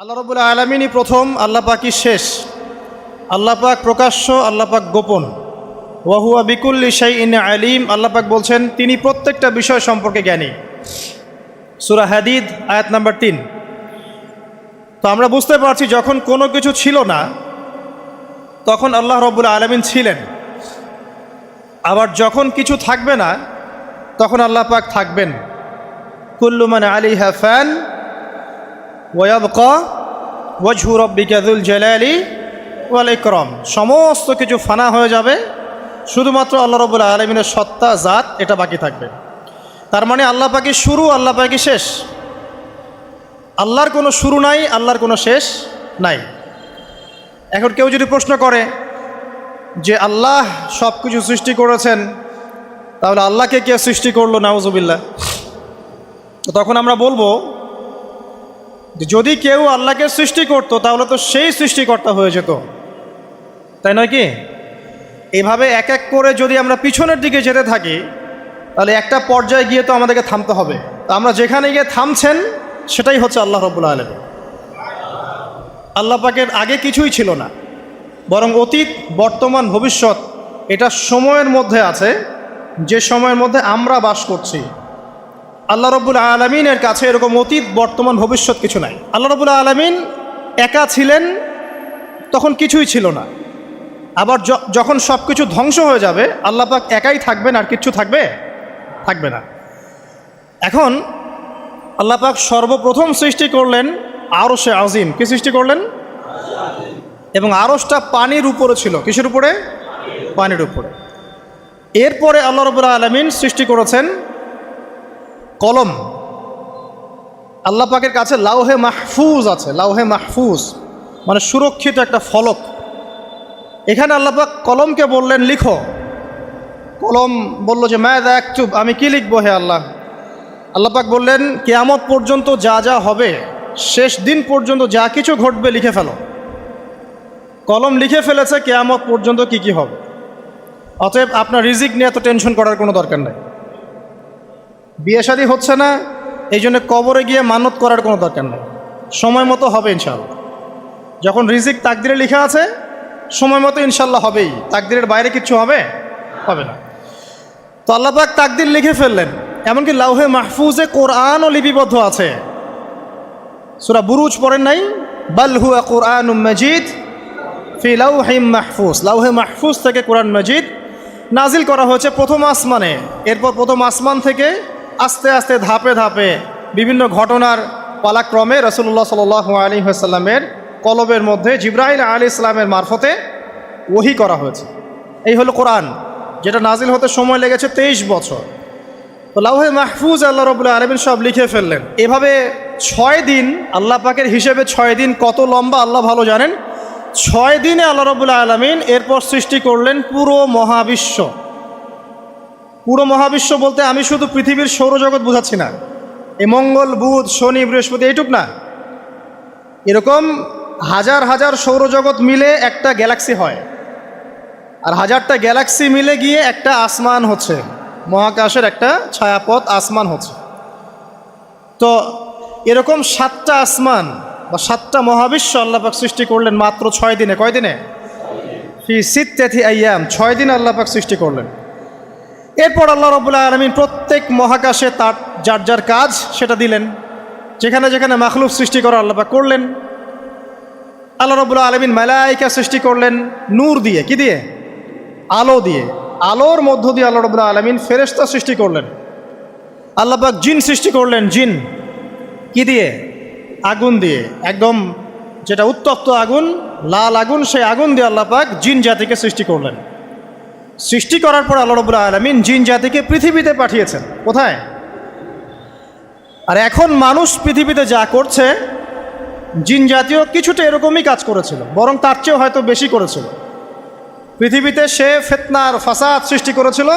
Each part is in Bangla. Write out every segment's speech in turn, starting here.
আল্লাহ রাব্বুল আলামিনই প্রথম, আল্লাহ পাকই শেষ। আল্লাহ পাক প্রকাশ্য, আল্লাহ পাক গোপন। ওয়া হুয়া বিকুল্লি শাইইন আলিম। আল্লাহ পাক বলছেন তিনি প্রত্যেকটা বিষয় সম্পর্কে জ্ঞানী। সূরা হাদিদ আয়াত নাম্বার 3। তো আমরা বুঝতে পারছি যখন কোনো কিছু ছিল না তখন আল্লাহ রাব্বুল আলামিন ছিলেন, আবার যখন কিছু থাকবে না তখন আল্লাহ পাক থাকবেন। কুল্লু মান আলাইহা ফান ওয়া ইয়াবকা ওয়াজহু রাব্বিকা যুল জালালি ওয়াল ইকরাম। সমস্ত কিছু ফানা হয়ে যাবে, শুধুমাত্র আল্লাহ রাব্বুল আলামিনের সত্তা, জাত এটা বাকি থাকবে। তার মানে আল্লাহ পাকই শুরু, আল্লাহ পাকই শেষ। আল্লাহর কোনো শুরু নাই, আল্লাহর কোনো শেষ নাই। এখন কেউ যদি প্রশ্ন করে যে আল্লাহ সব কিছু সৃষ্টি করেছেন, তাহলে আল্লাহকে কে সৃষ্টি করলো? নাউজুবিল্লাহ। তো তখন আমরা বলবো যে যদি কেউ আল্লাহকে সৃষ্টি করতো তাহলে তো সেই সৃষ্টিকর্তা হয়ে যেত, তাই নয় কি? এইভাবে এক এক করে যদি আমরা পিছনের দিকে যেতে থাকি তাহলে একটা পর্যায়ে গিয়ে তো আমাদেরকে থামতে হবে। তো আমরা যেখানে গিয়ে থামছেন সেটাই হচ্ছে আল্লাহ রাব্বুল আলামিন। আল্লাহ পাকের আগে কিছুই ছিল না, বরং অতীত, বর্তমান, ভবিষ্যৎ এটা সময়ের মধ্যে আছে, যে সময়ের মধ্যে আমরা বাস করছি। আল্লাহ রাব্বুল আলামিনের কাছে এরকম অতীত, বর্তমান, ভবিষ্যৎ কিছু নাই। আল্লাহ রাব্বুল আলামিন একা ছিলেন, তখন কিছুই ছিল না। আবার যখন সব কিছু ধ্বংস হয়ে যাবে আল্লাহ পাক একাই থাকবেন, আর কিচ্ছু থাকবে না। এখন আল্লাহ পাক সর্বপ্রথম সৃষ্টি করলেন আরশে আজিম। কি সৃষ্টি করলেন? এবং আরশটা পানির উপরে ছিল। কিসের উপরে? পানির উপরে। এরপরে আল্লাহ রাব্বুল আলামিন সৃষ্টি করেছেন কলম। আল্লাহ পাকের কাছে লাউহে মাহফুজ আছে। লাউহে মাহফুজ মানে সুরক্ষিত একটা ফলক। এখানে আল্লাহ পাক কলমকে বললেন লিখো। কলম বলল যে মাযা আকতুব, আমি কি লিখবো হে আল্লাহ? আল্লাহ পাক বললেন কিয়ামত পর্যন্ত যা যা হবে, শেষ দিন পর্যন্ত যা কিছু ঘটবে লিখে ফেলো। কলম লিখে ফেলেছে কিয়ামত পর্যন্ত কি কি হবে। অতএব আপনার রিজিক নিয়ে এত টেনশন করার কোনো দরকার নেই। বিয়ে শাদী হচ্ছে না, এই জন্য কবরে গিয়ে মানত করার কোনো দরকার নেই। সময় মতো হবে ইনশাআল্লাহ। যখন রিজিক তাকদিরে লেখা আছে সময় মতো ইনশাল্লাহ হবেই। তাকদিরের বাইরে কিচ্ছু হবে না। তো আল্লাহ পাক তাকদির লিখে ফেললেন। এমনকি লাউহে মাহফুজে কোরআনও লিপিবদ্ধ আছে। সূরা বুরুজ পড়েন নাই? বাল হুয়া কুরআনুম মাজিদ ফি লাউহিম মাহফুজ। লাউহে মাহফুজ থেকে কোরআন মাজিদ নাজিল করা হয়েছে প্রথম আসমানে। এরপর প্রথম আসমান থেকে আস্তে আস্তে ধাপে ধাপে বিভিন্ন ঘটনার পালাক্রমে রাসূলুল্লাহ সাল্লাল্লাহু আলাইহি ওয়াসাল্লামের কলবের মধ্যে জিবরাইল আলাইহিস সালামের মারফতে ওহী করা হয়েছে। এই হলো কোরআন, যেটা নাজিল হতে সময় লেগেছে 23 বছর। তো লাউহে মাহফুজ আল্লাহ রাব্বুল আলামিন সব লিখে ফেললেন। এভাবে 6 দিন, আল্লাহ পাকের হিসেবে 6 দিন কত লম্বা আল্লাহ ভালো জানেন। 6 দিনে আল্লাহ রাব্বুল আলামিন এরপর সৃষ্টি করলেন পুরো মহাবিশ্ব। পুরো মহাবিশ্ব বলতে আমি শুধু পৃথিবীর সৌরজগৎ বোঝাচ্ছি না। এই মঙ্গল, বুধ, শনি, বৃহস্পতি এইটুক না, এরকম হাজার হাজার সৌরজগৎ মিলে একটা গ্যালাক্সি হয়, আর হাজারটা গ্যালাক্সি মিলে গিয়ে একটা আসমান হচ্ছে, মহাকাশের একটা ছায়াপথ আসমান হচ্ছে। তো এরকম 7টা আসমান বা 7টা মহাবিশ্ব আল্লাহ পাক সৃষ্টি করলেন মাত্র 6 দিনে। কয় দিনে? ফি সিত্তাতি আইয়াম। 6 দিন আল্লাহ পাক সৃষ্টি করলেন। এরপর আল্লাহ রাব্বুল আলামিন প্রত্যেক মহাকাশে তার যার যার কাজ সেটা দিলেন। যেখানে যেখানে মাখলুক সৃষ্টি করা আল্লাহ পাক করলেন। আল্লাহ রাব্বুল আলামিন মালায়েকা সৃষ্টি করলেন নূর দিয়ে। কি দিয়ে? আলো দিয়ে। আলোর মধ্য দিয়ে আল্লাহ রাব্বুল আলামিন ফেরেশতা সৃষ্টি করলেন। আল্লাহ পাক জিন সৃষ্টি করলেন। জিন কি দিয়ে? আগুন দিয়ে। একদম যেটা উত্তপ্ত আগুন, লাল আগুন, সেই আগুন দিয়ে আল্লাহ পাক জিন জাতিকে সৃষ্টি করলেন। সৃষ্টি করার পর আল্লাহ রাব্বুল আলামিন জিন জাতিকে পৃথিবীতে পাঠিয়েছেন। কোথায়? আর এখন মানুষ পৃথিবীতে যা করছে, জিন জাতীয় কিছুটা এরকমই কাজ করেছিল, বরং তার চেয়েও হয়তো বেশি করেছিল। পৃথিবীতে সে ফিতনার ফাসাদ সৃষ্টি করেছিল।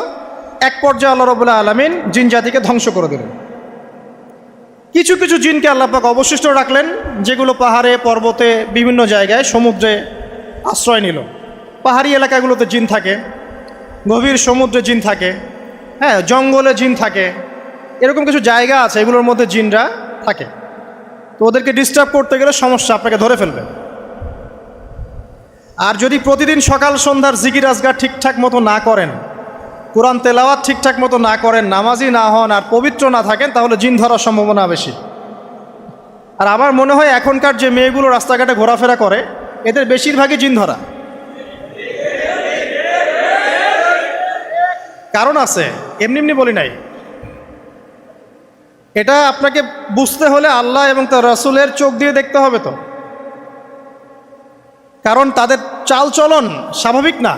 এক পর্যায়ে আল্লাহ রাব্বুল আলামিন জিন জাতিকে ধ্বংস করে দিলেন। কিছু কিছু জিনকে আল্লাহ পাক অবশিষ্ট রাখলেন, যেগুলো পাহাড়ে, পর্বতে, বিভিন্ন জায়গায়, সমুদ্রে আশ্রয় নিল। পাহাড়ি এলাকাগুলোতে জিন থাকে, গভীর সমুদ্রে জিন থাকে, জঙ্গলে জিন থাকে। এরকম কিছু জায়গা আছে, এগুলোর মধ্যে জিনরা থাকে। তো ওদেরকে ডিস্টার্ব করতে গেলে সমস্যা, আপনাকে ধরে ফেলবে। আর যদি প্রতিদিন সকাল সন্ধ্যার জিকির আজগার ঠিকঠাক মতো না করেন, কোরআন তেলাওয়াত ঠিকঠাক মতো না করেন, নামাজি না হন আর পবিত্র না থাকেন, তাহলে জিন ধরার সম্ভাবনা বেশি। আর আমার মনে হয় এখনকার যে মেয়েগুলো রাস্তাঘাটে ঘোরাফেরা করে, এদের বেশিরভাগই জিন ধরা। কারণ আছে, এমনি এমনি বলি নাই। এটা আপনাকে বুঝতে হলে আল্লাহ এবং তার রাসূলের চোখ দিয়ে দেখতে হবে তো। কারণ তাদের চালচলন স্বাভাবিক না,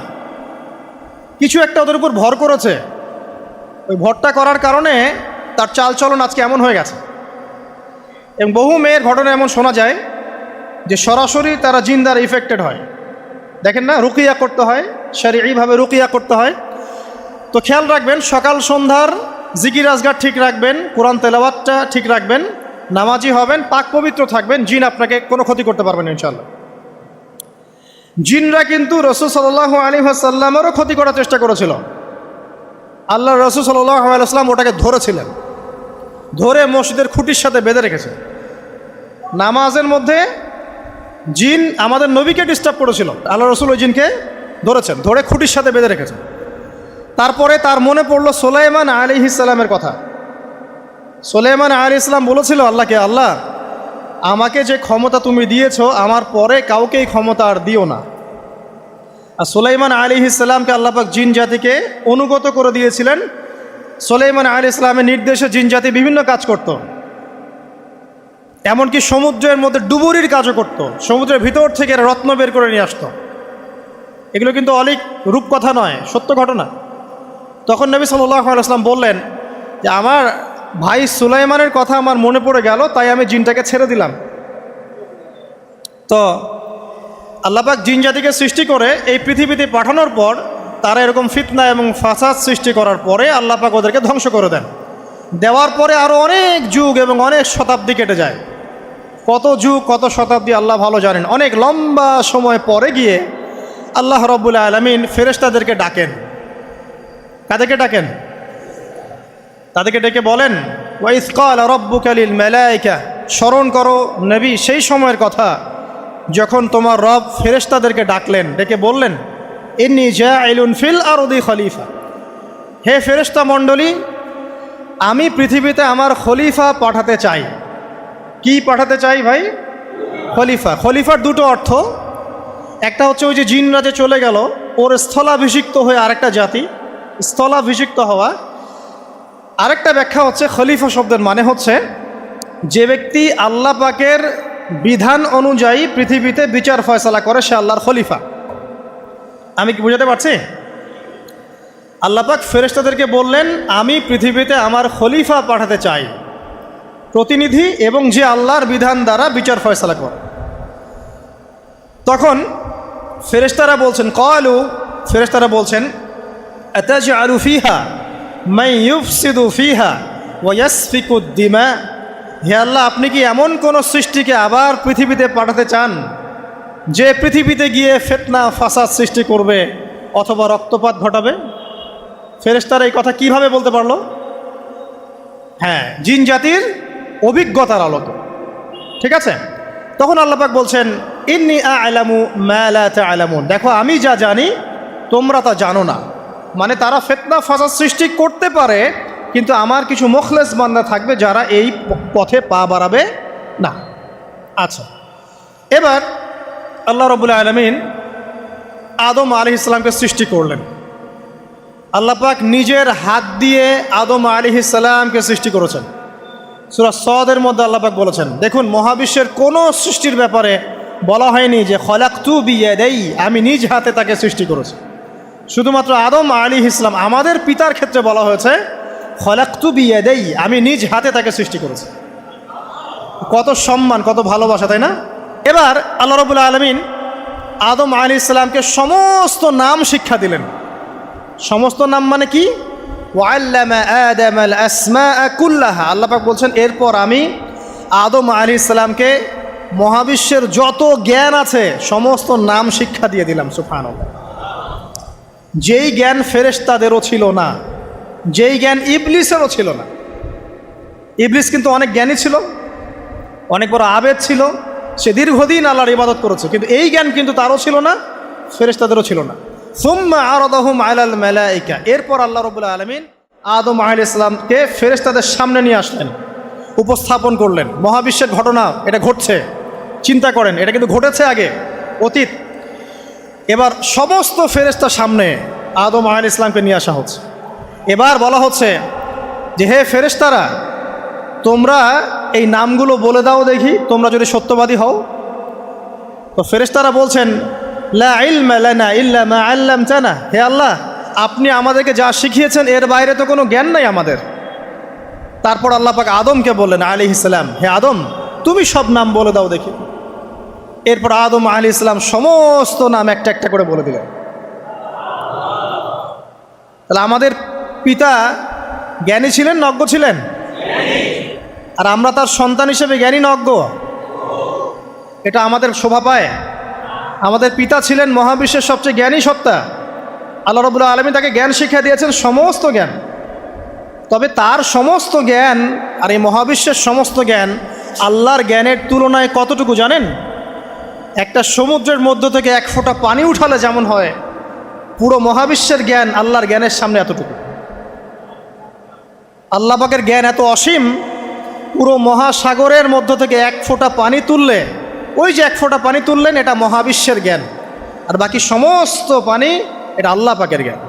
কিছু একটা ওদের উপর ভর করেছে। ওই ভরটা করার কারণে তার চালচলন আজকে এমন হয়ে গেছে। এবং বহু মেয়ের ঘটনা এমন শোনা যায় যে সরাসরি তারা জিন দ্বারা ইফেক্টেড হয়। দেখেন না, রুকিয়া করতে হয়, শরীয়ীভাবে রুকিয়া করতে হয়। তো খেয়াল রাখবেন, সকাল সন্ধ্যার জিকির আজগার ঠিক রাখবেন, কোরআন তেলাওয়াতটা ঠিক রাখবেন, নামাজি হবেন, পাক পবিত্র থাকবেন, জিন আপনাকে কোনো ক্ষতি করতে পারবেন না ইনশাআল্লাহ। জিনরা কিন্তু রাসূল সাল্লাল্লাহু আলাইহি ওয়াসাল্লামেরও ক্ষতি করার চেষ্টা করেছিল। আল্লাহ রাসূল সাল্লাল্লাহু আলাইহি ওয়াসাল্লাম ওটাকে ধরেছিলেন, ধরে মসজিদের খুঁটির সাথে বেঁধে রেখেছে। নামাজের মধ্যে জিন আমাদের নবীকে ডিস্টার্ব করেছিল, আল্লাহ রাসূল ওই জিনকে ধরেছেন, ধরে খুঁটির সাথে বেঁধে রেখেছেন। তারপরে তার মনে পড়ল সুলাইমান আলাইহিস সালামের কথা। সুলাইমান আলাইহিস সালাম বলেছিল আল্লাহকে, আল্লাহ আমাকে যে ক্ষমতা তুমি দিয়েছো, আমার পরে কাউকে এই ক্ষমতা আর দিও না। আর সুলাইমান আলাইহিস সালামকে আল্লাহ পাক জিন জাতিকে অনুগত করে দিয়েছিলেন। সুলাইমান আলাইহিস সালামের নির্দেশে জিন জাতি বিভিন্ন কাজ করত, এমনকি সমুদ্রের মধ্যে ডুবুরির কাজও করত, সমুদ্রের ভিতর থেকে রত্ন বের করে নিয়ে আসতো। এগুলো কিন্তু অলিক রূপকথা নয়, সত্য ঘটনা। তখন নবী সাল্লাল্লাহু আলাইহি ওয়াসাল্লাম বললেন যে আমার ভাই সুলাইমানের কথা আমার মনে পড়ে গেল, তাই আমি জিনটাকে ছেড়ে দিলাম। তো আল্লাহ পাক জিন জাতিকে সৃষ্টি করে এই পৃথিবীতে পাঠানোর পর তারা এরকম ফিতনা এবং ফাসাদ সৃষ্টি করার পরে আল্লাহ পাক ওদেরকে ধ্বংস করে দেন। দেওয়ার পরে আরও অনেক যুগ এবং অনেক শতাব্দী কেটে যায়। কত যুগ কত শতাব্দী আল্লাহ ভালো জানেন। অনেক লম্বা সময় পরে গিয়ে আল্লাহ রাব্বুল আলামিন ফেরেশতাদেরকে ডাকেন। কাদেরকে ডাকেন? তাদেরকে ডেকে বলেন, ওয়াইজ ক্বালা রাব্বুকা লিল মালায়েকা, স্মরণ করো নবী সেই সময়ের কথা যখন তোমার রব ফেরেশতাদেরকে ডাকলেন, ডেকে বললেন, ইন্নী জাইলুন ফিল আরদি খলিফা, হে ফেরেশতা মণ্ডলী, আমি পৃথিবীতে আমার খলিফা পাঠাতে চাই। কি পাঠাতে চাই ভাই? খলিফা। খলিফার দুটো অর্থ, একটা হচ্ছে ওই যে জিনরা যে চলে গেল, ওর স্থলাভিষিক্ত হয়ে আরেকটা জাতি, স্থলাভিষিক্ত হওয়া। আরেকটা ব্যাখ্যা হচ্ছে খলিফা শব্দের মানে হচ্ছে যে ব্যক্তি আল্লাহ পাকের বিধান অনুযায়ী পৃথিবীতে বিচার ফয়সালা করে, সে আল্লাহর খলিফা। আমি কি বুঝাতে পারছি? আল্লাহ পাক ফেরেশতাদেরকে বললেন, আমি পৃথিবীতে আমার খলিফা পাঠাতে চাই, প্রতিনিধি, এবং যে আল্লাহর বিধান দ্বারা বিচার ফয়সালা করে। তখন ফেরেশতারা বলছেন, ক্বালু, ফেরেশতারা বলছেন, আতাজআলু ফিহা মান ইউফসিদু ফিহা ওয়া ইয়াসফিকুদ দিমা, হে আল্লাহ, আপনি কি এমন কোন সৃষ্টিকে আবার পৃথিবীতে পাঠাতে চান যে পৃথিবীতে গিয়ে ফিতনা ফাসাদ সৃষ্টি করবে অথবা রক্তপাত ঘটাবে? ফেরেশতারা এই কথা কিভাবে বলতে পারলো? হ্যাঁ, জিন জাতির অভিজ্ঞতার আলোতে। ঠিক আছে? তখন আল্লাহ পাক বলছেন, ইন্নী আ'লামু মা লা তা'লামুন, দেখো আমি যা জানি তোমরা তা জানো না। মানে তারা ফিতনা ফাসাদ সৃষ্টি করতে পারে, কিন্তু আমার কিছু মুখলেস বান্দা থাকবে যারা এই পথে পা বাড়াবে না। আচ্ছা, এবার আল্লাহ রাব্বুল আলামিন আদম আলাইহিস সালামকে সৃষ্টি করলেন। আল্লাহ পাক নিজের হাত দিয়ে আদম আলাইহিস সালামকে সৃষ্টি করেছেন। সূরা সদের মধ্যে আল্লাহ পাক বলেছেন, দেখুন, মহাবিশ্বের কোনো সৃষ্টির ব্যাপারে বলা হয়নি যে খলাকতু বিয়াদাই, আমি নিজ হাতে তাকে সৃষ্টি করেছি। শুধুমাত্র আদম আলাইহিস সালাম, আমাদের পিতার ক্ষেত্রে বলা হয়েছে খলাকতু বিয়াদাই, আমি নিজ হাতে তাকে সৃষ্টি করেছি। কত সম্মান, কত ভালোবাসা, তাই না? এবার আল্লাহ রাব্বুল আলামিন আদম আলাইহিস সালামকে সমস্ত নাম শিক্ষা দিলেন। সমস্ত নাম মানে কি? ওয়াল্লামা আদামাল আসমাআ কুল্লাহা, আল্লাহ পাক বলছেন, এরপর আমি আদম আলাইহিস সালামকে মহাবিশ্বের যত জ্ঞান আছে সমস্ত নাম শিক্ষা দিয়ে দিলাম। সুবহানাল্লাহ। যেই জ্ঞান ফেরেশতাদেরও ছিল না, যেই জ্ঞান ইবলিসেরও ছিল না। ইবলিস কিন্তু অনেক জ্ঞানী ছিল, অনেক বড় আবেদ ছিল, সে দীর্ঘদিন আল্লাহর ইবাদত করেছে, কিন্তু এই জ্ঞান কিন্তু তারও ছিল না, ফেরেশতাদেরও ছিল না। সুম্মা আরাদাহুম আলাল মালাইকা, এরপর আল্লাহ রাব্বুল আলামিন আদম আলাইহিস সালামকে ফেরেশতাদের সামনে নিয়ে আসলেন, উপস্থাপন করলেন। মহাবিশ্বের ঘটনা, এটা ঘটছে, চিন্তা করেন, এটা কিন্তু ঘটেছে আগে, অতীত। এবার সমস্ত ফেরেশতার সামনে আদম আলাইহিস সালামকে নিয়ে আসা হচ্ছে। এবার বলা হচ্ছে যে হে ফেরেশতারা, তোমরা এই নামগুলো বলে দাও দেখি, তোমরা যদি সত্যবাদী হও। তো ফেরেশতারা বলছেন লা ইলমা লানা ইল্লা মা আল্লামতানা, হে আল্লাহ, আপনি আমাদেরকে যা শিখিয়েছেন এর বাইরে তো কোনো জ্ঞান নাই আমাদের। তারপর আল্লাহ পাক আদমকে বললেন আলাইহিস সালাম, হে আদম, তুমি সব নাম বলে দাও দেখি। এরপর আদম আলাইহিস সালাম সমস্ত নাম একটা একটা করে বলে দিলেন। তাহলে আমাদের পিতা জ্ঞানী ছিলেন, নজ্ঞ ছিলেন? আর আমরা তার সন্তান হিসেবে জ্ঞানী না অজ্ঞ? এটা আমাদের শোভা পায়। আমাদের পিতা ছিলেন মহাবিশ্বের সবচেয়ে জ্ঞানী সত্তা। আল্লাহ রাব্বুল আলামিন তাকে জ্ঞান শিক্ষা দিয়েছেন, সমস্ত জ্ঞান। তবে তার সমস্ত জ্ঞান আর এই মহাবিশ্বের সমস্ত জ্ঞান আল্লাহর জ্ঞানের তুলনায় কতটুকু জানেন? একটা সমুদ্রের মধ্য থেকে এক ফোঁটা পানি উঠালে যেমন হয়, পুরো মহাবিশ্বের জ্ঞান আল্লাহর জ্ঞানের সামনে এতটুকু। আল্লাহ পাকের জ্ঞান এত অসীম, পুরো মহাসাগরের মধ্য থেকে এক ফোঁটা পানি তুললে, ওই যে এক ফোঁটা পানি তুললেন, এটা মহাবিশ্বের জ্ঞান। আর বাকি সমস্ত পানি এটা আল্লাহ পাকের জ্ঞান।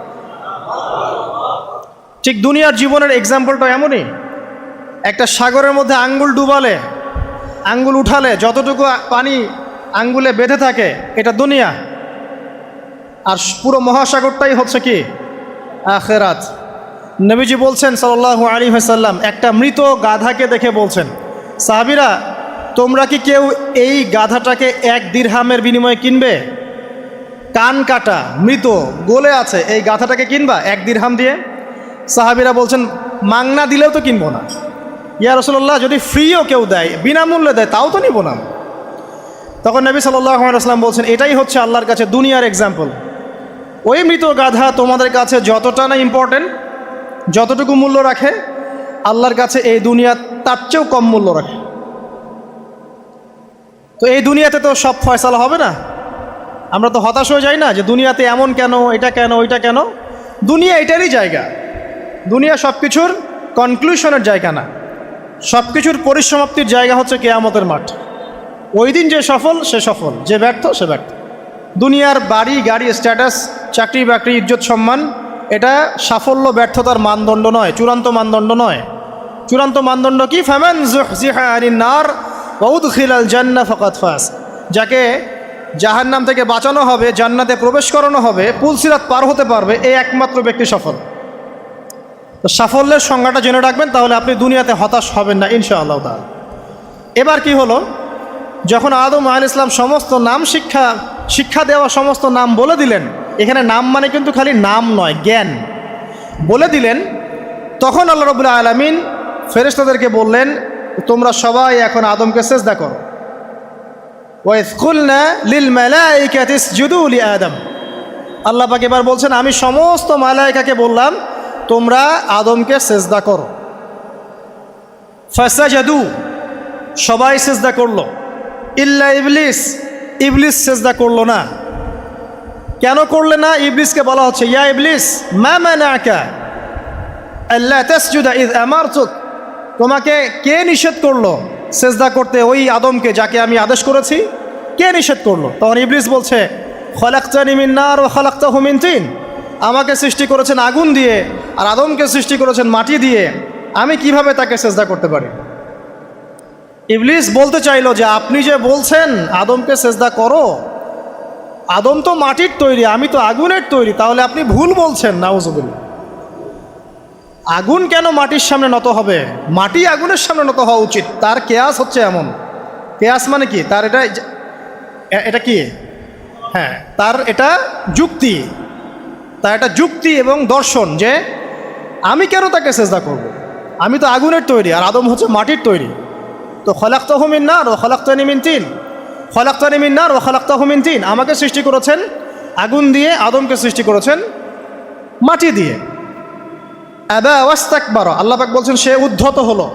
ঠিক দুনিয়ার জীবনের এক্সাম্পলটা এমনই। একটা সাগরের মধ্যে আঙ্গুল ডুবালে, আঙ্গুল উঠালে যতটুকু পানি আঙ্গুলে বেঁধে থাকে, এটা দুনিয়া। আর পুরো মহাসাগরটাই হচ্ছে কি? আখিরাত। নবীজি বলছেন সাল্লাল্লাহু আলাইহি ওয়াসাল্লাম, একটা মৃত গাধাকে দেখে বলছেন, সাহাবীরা, তোমরা কি কেউ এই গাধাটাকে 1 দিরহামের বিনিময়ে কিনবে? কান কাটা, মৃত, গলে আছে, এই গাধাটাকে কিনবা 1 দিরহাম দিয়ে? সাহাবীরা বলছেন, মাংনা দিলেও তো কিনবো না। ইয়া রাসূলুল্লাহ, যদি ফ্রিও কেউ দেয়, বিনামূল্যে দেয়, তাও তো নিব না। তখন নবী সাল্লাল্লাহু আলাইহি ওয়াসাল্লাম বলছেন, এটাই হচ্ছে আল্লাহর কাছে দুনিয়ার এক্সাম্পল। ওই মৃত গাধা তোমাদের কাছে যতটা না ইম্পর্টেন্ট, যতটুকু মূল্য রাখে, আল্লাহর কাছে এই দুনিয়া তার চেয়েও কম মূল্য রাখে। তো এই দুনিয়াতে তো সব ফয়সালা হবে না। আমরা তো হতাশ হয়ে যাই না যে দুনিয়াতে এমন কেন, এটা কেন, ওইটা কেন। দুনিয়া এটারই জায়গা। দুনিয়া সব কিছুর কনক্লুশনের জায়গা না, সব কিছুর পরিসমাপ্তির জায়গা হচ্ছে কিয়ামতের মাঠ। ওই দিন যে সফল সে সফল, যে ব্যর্থ সে ব্যর্থ। দুনিয়ার বাড়ি গাড়ি, স্ট্যাটাস, চাকরি বাকরি, ইজ্জত সম্মান, এটা সাফল্য ব্যর্থতার মানদণ্ড নয়, চূড়ান্ত মানদণ্ড নয়। চূড়ান্ত মানদণ্ড কি? ফামান যুহজিহা আনিন নার ওয়া উদখিলাল জান্নাহ ফাকাদ ফাজ। যাকে জাহান্নাম থেকে বাঁচানো হবে, জান্নাতে প্রবেশ করানো হবে, পুলসিরাত পার হতে পারবে, এই একমাত্র ব্যক্তি সফল। তো সাফল্যের সংজ্ঞাটা জেনে রাখবেন, তাহলে আপনি দুনিয়াতে হতাশ হবেন না ইনশাআল্লাহ তাআলা। এবার কি হলো, যখন আদম আলাইহিস সালাম সমস্ত নাম শিক্ষা দেওয়া সমস্ত নাম বলে দিলেন, এখানে নাম মানে কিন্তু খালি নাম নয়, জ্ঞান বলে দিলেন, তখন আল্লাহ রাব্বুল আলামিন ফেরেশতাদেরকে বললেন, তোমরা সবাই এখন আদমকে সিজদা করো। ওয়াইয কুলনা লিল মালাইকাতি ইসজুদু লি আদম। আল্লাহ পাক এবার বলছেন, আমি সমস্ত মালায়েকাকে বললাম তোমরা আদমকে সিজদা করো। ফাসাজাদু, সবাই সিজদা করলো, ইল্লা ইবলিস, ইবলিস সিজদা করলো না। কেন করলে না? ইবলিসকে বলা হচ্ছে, ইয়া ইবলিস মা মানাকা আল্লা তাসজুদা ইয আমারতুক, তোমাকে কে নিষেধ করলো সিজদা করতে ওই আদমকে যাকে আমি আদেশ করেছি? কে নিষেধ করলো? তখন ইবলিস বলছে, খলাকতানি মিন নার ওয়া খলাকতাহু মিন তিন, আমাকে সৃষ্টি করেছেন আগুন দিয়ে আর আদমকে সৃষ্টি করেছেন মাটি দিয়ে, আমি কিভাবে তাকে সিজদা করতে পারি? ইবলিস বলতে চাইলো যে আপনি যে বলছেন আদমকে সিজদা করো, আদম তো মাটির তৈরি, আমি তো আগুনের তৈরি, তাহলে আপনি ভুল বলছেন। নাউজুবিল্লাহ। আগুন কেন মাটির সামনে নত হবে? মাটি আগুনের সামনে নত হওয়া উচিত। তার কেয়াস হচ্ছে এমন, কেয়াস মানে কি? তার এটা কি? হ্যাঁ, তার এটা যুক্তি, তার এটা যুক্তি এবং দর্শন যে আমি কেন তাকে সিজদা করব? আমি তো আগুনের তৈরি আর আদম হচ্ছে মাটির তৈরি। তো খলাকতাহু মিন নার ওয়া খলাকতানি মিন তিন, খলাকতানি মিন নার ওয়া খলাকতাহু মিন তিন, আমাকে সৃষ্টি করেছেন আগুন দিয়ে, আদমকে সৃষ্টি করেছেন মাটি দিয়ে। আবা ওয়াস্তাকবারা, আল্লাহ পাক বলছেন সে উদ্ধত হলো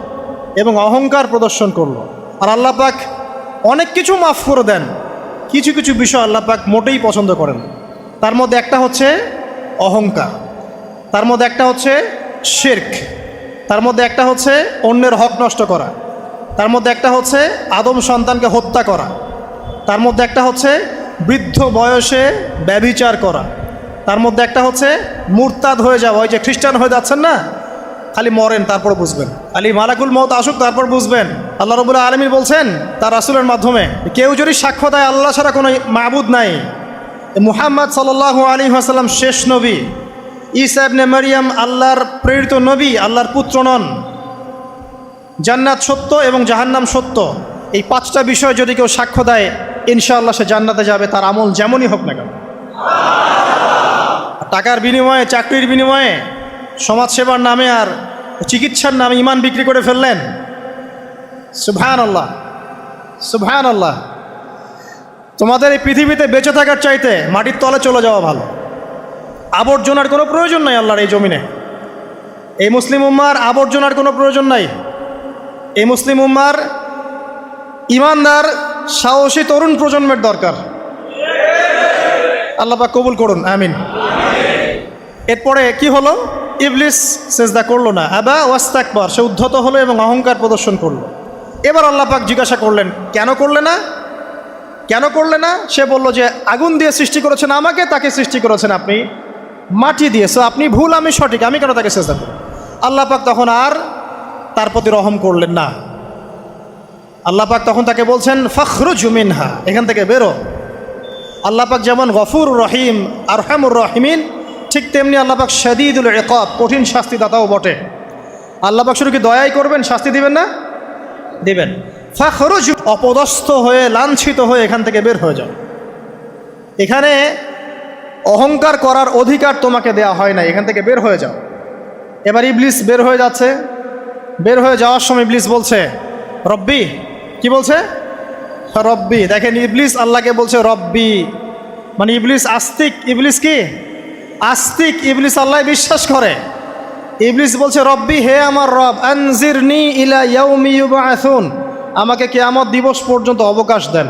এবং অহংকার প্রদর্শন করলো। আর আল্লাহ পাক অনেক কিছু মাফ করে দেন, কিছু কিছু বিষয় আল্লাহ পাক মোটেই পছন্দ করেন। তার মধ্যে একটা হচ্ছে অহংকার, তার মধ্যে একটা হচ্ছে শিরক, তার মধ্যে একটা হচ্ছে অন্যের হক নষ্ট করা, তার মধ্যে একটা হচ্ছে আদম সন্তানকে হত্যা করা, তার মধ্যে একটা হচ্ছে বৃদ্ধ বয়সে ব্যভিচার করা, তার মধ্যে একটা হচ্ছে মুরতাদ হয়ে যাওয়া। ওই যে খ্রিস্টান হয়ে যাচ্ছেন না, খালি মরেন তারপর বুঝবেন, খালি মালাকুল মউত আসুক তারপর বুঝবেন। আল্লাহ রাব্বুল আলামিন বলছেন তার রাসূলের মাধ্যমে, কেউ যদি সাক্ষ্য দেয় আল্লাহ ছাড়া কোনো মাবুদ নাই, মুহাম্মদ সাল্লাল্লাহু আলাইহি ওয়াসাল্লাম শেষ নবী, ঈসা ইবনে মারইয়াম আল্লাহর প্রেরিত নবী, আল্লাহর পুত্র নন, জান্নাত সত্য এবং জাহান্নাম সত্য, এই পাঁচটা বিষয় যদি কেউ সাক্ষ্য দেয় ইনশাআল্লাহ সে জান্নাতে যাবে, তার আমল যেমনই হোক না কেন। টাকার বিনিময়ে, চাকরির বিনিময়ে, সমাজসেবার নামে আর চিকিৎসার নামে ইমান বিক্রি করে ফেললেন, সুবহানাল্লাহ সুবহানাল্লাহ। তোমাদের এই পৃথিবীতে বেঁচে থাকার চাইতে মাটির তলে চলে যাওয়া ভালো। আবর্জনার কোনো প্রয়োজন নাই আল্লাহর এই জমিনে। এই মুসলিম উম্মার আবর্জনার কোনো প্রয়োজন নাই। এই মুসলিম উম্মার ইমানদার সাহসী তরুণ প্রজন্মের দরকার। আল্লাহ পাক কবুল করুন, আমিন। এরপরে কি হলো? ইবলিস সেজদা করলো না, আবা ওয়াস্তাকবার, সে উদ্ধত হলো এবং অহংকার প্রদর্শন করলো। এবার আল্লাহ পাক জিজ্ঞাসা করলেন, কেন করলে না, কেন করলে না? সে বলল যে আগুন দিয়ে সৃষ্টি করেছেন আমাকে, তাকে সৃষ্টি করেছেন আপনি মাটি দিয়ে, সো আপনি ভুল আমি সঠিক, আমি কেন তাকে সেজদা করব? আল্লাহ পাক তখন আর তার প্রতি রহম করলেন না। আল্লাহ পাক তখন তাকে বলছেন ফখরুজ মিনহা, এখান থেকে বেরো। আল্লাহ পাক যেমন গফুর রহিম আরহামুর রহিমিন, ঠিক তেমনি আল্লাহ পাক শাদীদুল ইকাব, কঠিন শাস্তিদাতাও বটে। আল্লাহ পাক শুধু কি দয়াই করবেন, শাস্তি দিবেন না? দিবেন। ফখরুজ, অপদস্থ হয়ে লাঞ্ছিত হয়ে এখান থেকে বের হয়ে যাও। এখানে অহংকার করার অধিকার তোমাকে দেয়া হয় না, এখান থেকে বের হয়ে যাও। এবার ইবলিস বের হয়ে যাচ্ছে। বের হয়ে যাওয়ার সময় ইবলিস বলছে রব্বি, কি বলছে? রব্বি। দেখেন ইবলিস আল্লাহকে বলছে রব্বি, মানে ইবলিস আস্তিক। ইবলিস কি আস্তিক? ইবলিস আল্লাহ বিশ্বাস করে। ইবলিস বলছে রব্বি, হে আমার রব, আনজিরনি ইলা ইয়াউমি ইউবআসুন, আমাকে কিয়ামত দিবস পর্যন্ত অবকাশ দেন।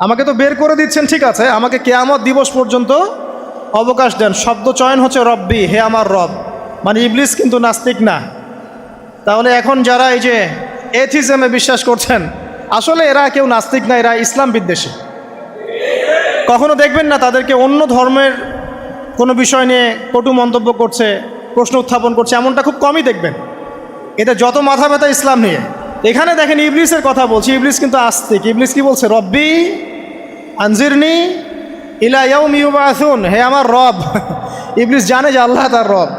আমাকে তো বের করে দিচ্ছেন, ঠিক আছে, আমাকে কিয়ামত দিবস পর্যন্ত অবকাশ দেন। শব্দ চয়ন হচ্ছে রব্বি, হে আমার রব, মানে ইবলিস কিন্তু নাস্তিক না। তাহলে এখন যারা এই যে এথিজমে বিশ্বাস করছেন, আসলে এরা কেউ নাস্তিক না, এরা ইসলাম বিদ্বেষী। কখনো দেখবেন না তাদেরকে অন্য ধর্মের কোনো বিষয় নিয়ে কটু মন্তব্য করছে, প্রশ্ন উত্থাপন করছে, এমনটা খুব কমই দেখবেন। এদের যত মাথা ব্যথা ইসলাম নিয়ে। এখানে দেখেন ইবলিসের কথা বলছি, ইবলিস কিন্তু আস্তিক। ইবলিস কি বলছে? রব্বি আনজিরনি ইলা ইয়াউমি ইউবআসুন, হে আমার রব। ইবলিস জানে যে আল্লাহ তার রব।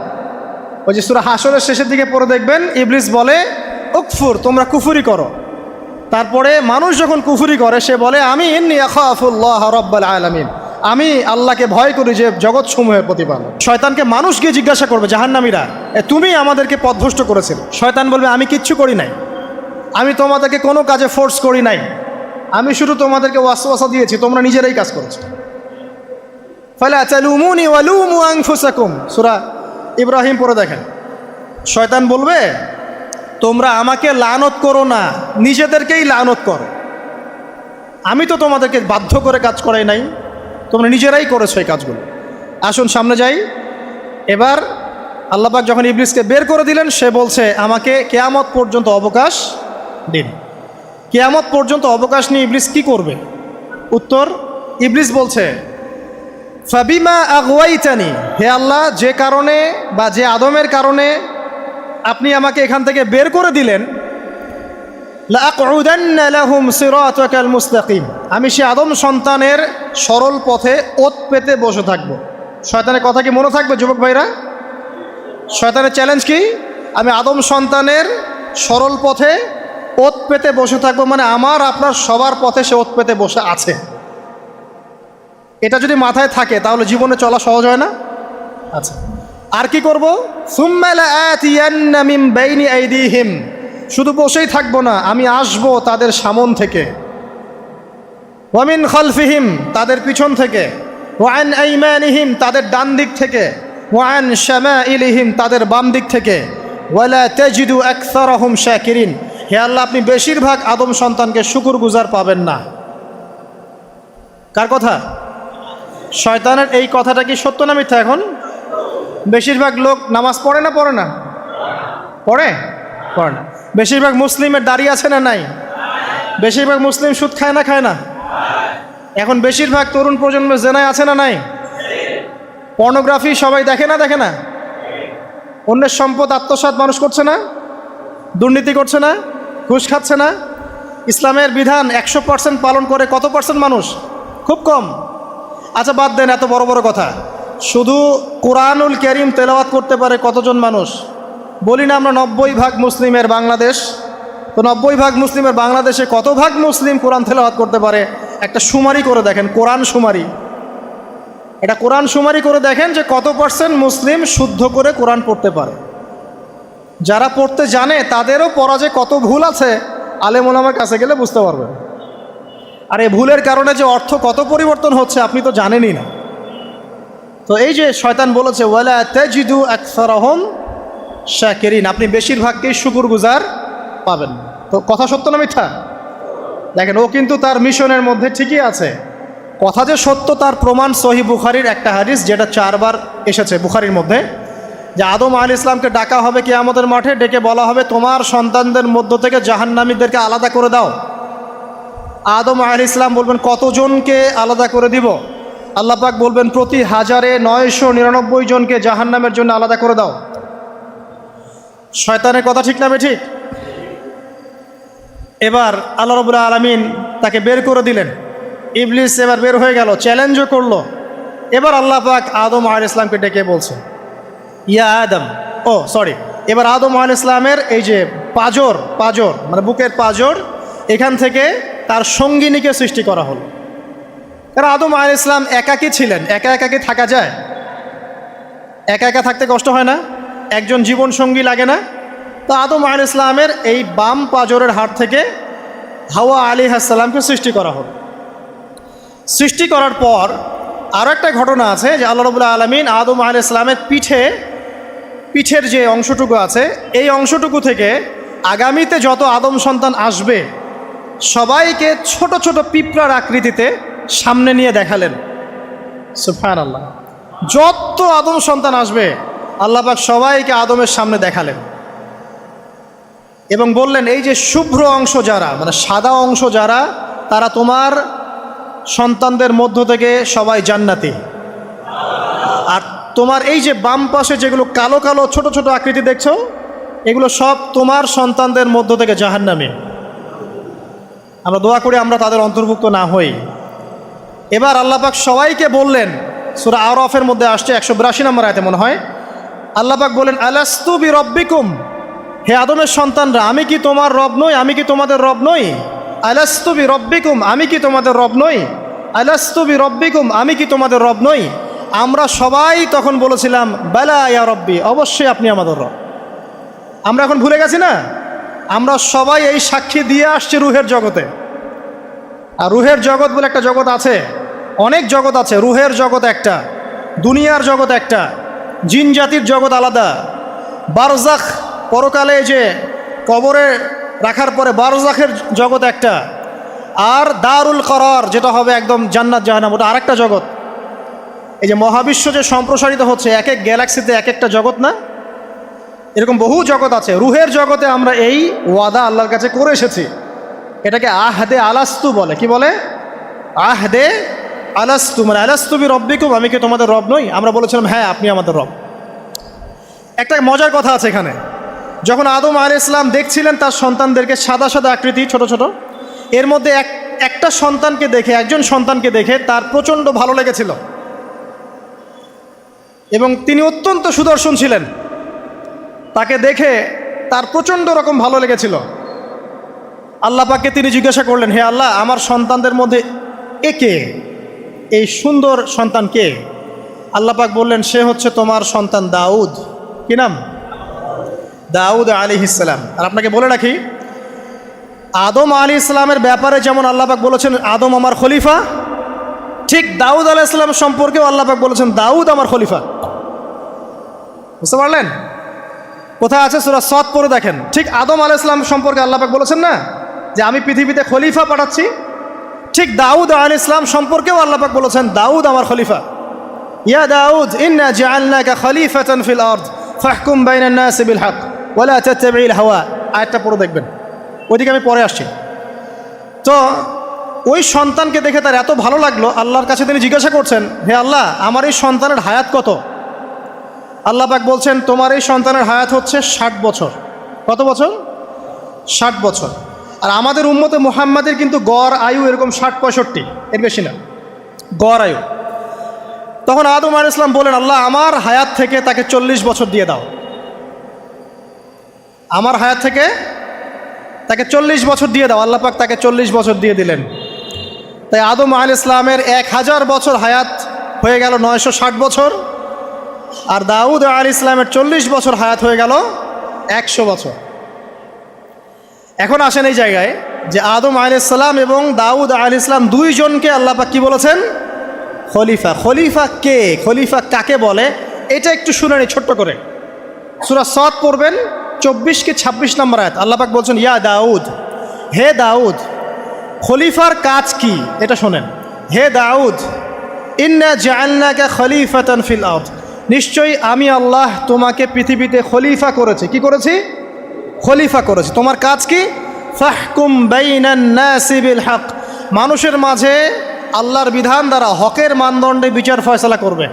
ওই যে সূরা হাশরের শেষের দিকে পড়ে দেখবেন ইবলিস বলে উকফুর, তোমরা কুফরি করো। তারপরে মানুষ যখন কুফরি করে সে বলে আমি ইন্নী আখাফুল্লাহ রাব্বাল আলামিন, আমি আল্লাহকে ভয় করি যে জগৎ সমূহের প্রতিপালক। শয়তানকে মানুষ গিয়ে জিজ্ঞাসা করবে, জাহান্নামীরা, তুমি আমাদেরকে পথভ্রষ্ট করেছিলে। শয়তান বলবে আমি কিচ্ছু করি নাই, আমি তোমাদেরকে কোনো কাজে ফোর্স করি নাই, আমি শুধু তোমাদেরকে ওয়াসওয়াসা দিয়েছি, তোমরা নিজেরাই কাজ করেছো। ফালা তালুমুনি ওয়ালুমু আনফুসাকুম, সূরা ইব্রাহিম পড়ে দেখেন। শয়তান বলবে তোমরা আমাকে লানত করো না, নিজেদেরকেই লানত করো, আমি তো তোমাদেরকে বাধ্য করে কাজ করাই নাই, তোমরা নিজেরাই করেছো এই কাজগুলো। আসুন সামনে যাই। এবার আল্লাহ পাক যখন ইবলিসকে বের করে দিলেন, সে বলছে আমাকে কিয়ামত পর্যন্ত অবকাশ দিন। কিয়ামত পর্যন্ত অবকাশ নিয়ে ইবলিস কি করবে? উত্তর, ইবলিস বলছে ফাবিমা আগওয়াইতানি, হে আল্লাহ, যে কারণে বা যে আদমের কারণে আপনি আমাকে এখান থেকে বের করে দিলেন, লাআকউদান্না লাহুম সিরাতাকাল মুস্তাকিম, আমি সে আদম সন্তানের সরল পথে ওত পেতে বসে থাকব। শয়তানের কথা কি মনে থাকবে যুবক ভাইরা? শয়তানের চ্যালেঞ্জ কি? আমি আদম সন্তানের সরল পথে ওত পেতে বসে থাকবো, মানে আমার আপনার সবার পথে সে ওত পেতে বসে আছে। এটা যদি মাথায় থাকে তাহলে জীবনে চলা সহজ হয় না? আচ্ছা, আর কি করব? সুম্মা লাআতিয়ান্না মিন বাইনি আইদিহিম, শুধু বসেই থাকবো না, আমি আসবো তাদের সামন থেকে, ওয়া মিন খালফিহিম, তাদের পিছন থেকে, ওয়া আন আইমানিহিম, তাদের ডান দিক থেকে, ওয়া আন শামাইলিহিম, তাদের বাম দিক থেকে, ওয়ালা তাজিদু আকসারাহুম শাকিরিন, হে আল্লাহ, আপনি বেশিরভাগ আদম সন্তানকে শুকরগুজার পাবেন না। কার কথা? শয়তানের। এই কথাটা কি সত্য না মিথ্যা? এখন বেশিরভাগ লোক নামাজ পড়ে না পড়ে না? পড়ে পড়ে না। বেশিরভাগ মুসলিমের দাড়ি আছে না নাই? বেশিরভাগ মুসলিম সুদ খায় না খায় না? এখন বেশিরভাগ তরুণ প্রজন্মের জেনায় আছে না নাই? পর্নোগ্রাফি সবাই দেখে না দেখে না? অন্যের সম্পদ আত্মসাৎ মানুষ করছে না? দুর্নীতি করছে না? ঘুষ খাচ্ছে না? ইসলামের বিধান 100% পালন করে কত পার্সেন্ট মানুষ? খুব কম। আচ্ছা বাদ দেন এত বড় বড় কথা, শুধু কোরআনুল কারীম তেলাওয়াত করতে পারে কতজন মানুষ? বলি না আমরা 90% মুসলিমের বাংলাদেশ, তো 90% মুসলিমের বাংলাদেশে কত ভাগ মুসলিম কোরআন তেলাওয়াত করতে পারে? একটা শুমারি করে দেখেন, কোরআন শুমারি। এটা কোরআন শুমারি করে দেখেন যে কত পার্সেন্ট মুসলিম শুদ্ধ করে কোরআন পড়তে পারে। যারা পড়তে জানে তাদেরও পড়া যে কত ভুল আছে, আলেম ওলামার কাছে গেলে বুঝতে পারবেন। আর এই ভুলের কারণে যে অর্থ কত পরিবর্তন হচ্ছে আপনি তো জানেনই না। তো এই যে শয়তান বলেছে ওয়ালা তাজিদু আকসারহুম শাকিরিন, আপনি বেশিরভাগকেই শুকরগুজার পাবেন। তো কথা সত্য না মিথ্যা? দেখেন, ও কিন্তু তার মিশনের মধ্যে ঠিকই আছে। কথা যে সত্য তার প্রমাণ সহিহ বুখারীর একটা হাদিস, যেটা 4 বার এসেছে বুখারীর মধ্যে, যে আদম আলাইহিস সালামকে ডাকা হবে কিয়ামতের মাঠে, ডেকে বলা হবে তোমার সন্তানদের মধ্য থেকে জাহান্নামীদেরকে আলাদা করে দাও। আদম আলাইহিস সালাম বলবেন কতজনকে আলাদা করে দিব? আল্লাহ পাক বলবেন প্রতি 1099 জনকে জাহান্নামের জন্য আলাদা করে দাও। শয়তানের কথা ঠিক না ঠিক? এবার আল্লাহ রাব্বুল আলামিন তাকে বের করে দিলেন। ইবলিস এবার বের হয়ে গেল, চ্যালেঞ্জও করলো। এবার আল্লাহ পাক আদম আলাইহিস সালামকে ডেকে বলছে ইয়া আদম, এবার আদম আলাইহিস সালামের এই যে পাজর মানে বুকের পাজর, এখান থেকে তার সঙ্গিনীকে সৃষ্টি করা হলো। কারণ আদম আলাইহিস সালাম একাকী ছিলেন, একা কি থাকা যায়? একা থাকতে কষ্ট হয় না? একজন জীবন সঙ্গী লাগে না? তো আদম আলাইহিস সালামের এই বাম পাজরের হাড় থেকে হাওয়া আলাইহিস সালামকে সৃষ্টি করা হলো। সৃষ্টি করার পর আরও একটা ঘটনা আছে যে আল্লাহ রাব্বুল আলামিন আদম আলাইহিস সালামের পিঠের যে অংশটুকু আছে, এই অংশটুকু থেকে আগামীতে যত আদম সন্তান আসবে সবাইকে ছোট ছোট পিঁপড়ার আকৃতিতে সামনে নিয়ে দেখালেন। সুবহানাল্লাহ। যত আদম সন্তান আসবে আল্লাহ পাক সবাইকে আদমের সামনে দেখালেন এবং বললেন এই যে শুভ্র অংশ যারা, মানে সাদা অংশ যারা, তারা তোমার সন্তানদের মধ্য থেকে সবাই জান্নাতি। আর তোমার এই যে বাম পাশে যেগুলো কালো কালো ছোট ছোট আকৃতি দেখছো, এগুলো সব তোমার সন্তানদের মধ্য থেকে জাহান্নামী। আমরা দোয়া করি আমরা তাদের অন্তর্ভুক্ত না হই। এবার আল্লাহ পাক সবাইকে বললেন, সূরা আরাফের মধ্যে আসছে 182 নম্বর আয়াতে মনে হয়, আল্লাহ পাক বলেন আলাস্তু বিরব্বিকুম, হে আদমের সন্তানরা আমি কি তোমার রব নই? আমি কি তোমাদের রব নই? আলাস্তু বিরব্বিকুম, আমি কি তোমাদের রব নই? আলাস্তু বিরব্বিকুম, আমি কি তোমাদের রব নই? আমরা সবাই তখন বলেছিলাম বালা ইয়া রব্বি, অবশ্যই আপনি আমাদের রব। আমরা এখন ভুলে গেছি না? আমরা সবাই এই সাক্ষী দিয়ে আসছি রুহের জগতে। আর রুহের জগৎ বলে একটা জগৎ আছে, অনেক জগৎ আছে। রুহের জগৎ একটা, দুনিয়ার জগৎ একটা, জিন জাতির জগৎ আলাদা, বারজাখ পরকালে যে কবরে রাখার পরে বারজাখের জগৎ একটা, আর দারুল করার যেটা হবে একদম জান্নাত জাহান্নাম, ওটা আরেকটা জগৎ। এই যে মহাবিশ্ব যে সম্প্রসারিত হচ্ছে, এক এক গ্যালাক্সিতে এক একটা জগৎ না, এরকম বহু জগৎ আছে। রুহের জগতে আমরা এই ওয়াদা আল্লাহর কাছে করে এসেছি, এটাকে আহদে আলাস্তু বলে। কি বলে? আহদে আলাস্তু, মানে আলাস্তু বি রব্বিকুম, আমি কি তোমাদের রব নই? আমরা বলেছিলাম হ্যাঁ আপনি আমাদের রব। একটা মজার কথা আছে এখানে, যখন আদম আলাইহিস সালাম দেখছিলেন তার সন্তানদেরকে সাদা সাদা আকৃতি ছোট ছোট, এর মধ্যে একটা সন্তানকে দেখে, একজন সন্তানকে দেখে তার প্রচণ্ড ভালো লেগেছিল এবং তিনি অত্যন্ত সুদর্শন ছিলেন। তাকে দেখে তার প্রচণ্ড রকম ভালো লেগেছিল। আল্লাহ পাককে তিনি জিজ্ঞাসা করলেন, হে আল্লাহ, আমার সন্তানদের মধ্যে কে, এই সুন্দর সন্তান কে? আল্লাহ পাক বললেন সে হচ্ছে তোমার সন্তান দাউদ। কি নাম? দাউদ আলাইহিস সালাম। আর আপনাকে বলে রাখি, আদম আলাইহিস সালামের ব্যাপারে যেমন আল্লাহ পাক বলেছেন আদম আমার খলিফা, ঠিক দাউদ আলাইহিস সালাম সম্পর্কেও আল্লাহ পাক বলেছেন দাউদ আমার খলিফা। বুঝতে পারলেন? কোথায় আছে? সূরা সদ পড়ে দেখেন। ঠিক আদম আলাইহিস সালাম সম্পর্কে আল্লাহ পাক বলেছেন না যে আমি পৃথিবীতে খলিফা পাঠাচ্ছি, ঠিক দাউদ আলাইহিস সালাম সম্পর্কেও আল্লাহ পাক বলেছেন দাউদ আমার খলিফা। ইয়া দাউদ ইন্না জাআলনাকা খলিফাতান ফিল আরদ ফাহকুম বাইনান নাসি বিল হক ওয়া লা তাত্তাবিল হাওয়া। আয়াতটা পড়ে দেখবেন, ওইদিকে আমি পরে আসছি। তো ওই সন্তানকে দেখে তার এত ভালো লাগলো, আল্লাহর কাছে তিনি জিজ্ঞাসা করছেন, হে আল্লাহ আমার এই সন্তানের হায়াত কত? আল্লাহ পাক বলছেন তোমার এই সন্তানের হায়াত হচ্ছে 60 বছর। কত বছর? 60 বছর। আর আমাদের উম্মতে মুহাম্মাদের কিন্তু গড় আয়ু এরকম 60-65, এর বেশি না গড় আয়ু। তখন আদম আলাইহিস সালাম বলেন, আল্লাহ আমার হায়াত থেকে তাকে 40 বছর দিয়ে দাও, আমার হায়াত থেকে তাকে 40 বছর দিয়ে দাও। আল্লাহ পাক তাকে 40 বছর দিয়ে দিলেন। তাই আদম আলাইহিস সালামের 1000 বছর হায়াত হয়ে গেল 960 বছর, আর দাউদ আলাইহিস সালামের 40 বছর হায়াত হয়ে গেল 100 বছর। এখন আসেন এই জায়গায় যে আদম আলাইহিস সালাম এবং দাউদ আলাইহিস সালাম দুইজনকে আল্লাহ পাক কি বলেছেন? খলিফা। খলিফা কে? খলিফা কাকে বলে? এটা একটু শুনে নি ছোট্ট করে। সূরা সদ পড়বেন 24 কি 26 নম্বর আয়াত। আল্লাহ পাক বলছেন ইয়া দাউদ, হে দাউদ খলিফার কাজ কি এটা শোনেন। হে দাউদ ইন্না জাআলনাকা খলিফাতান ফিল আরদ, নিশ্চয়ই আমি আল্লাহ তোমাকে পৃথিবীতে খলিফা করেছি। কি করেছি? খলিফা করেছি। তোমার কাজ কি? ফাহকুম বাইনান নাসি বিল হক, মানুষের মাঝে আল্লাহর বিধান দ্বারা হকের মানদণ্ডে বিচার ফয়সালা করবে।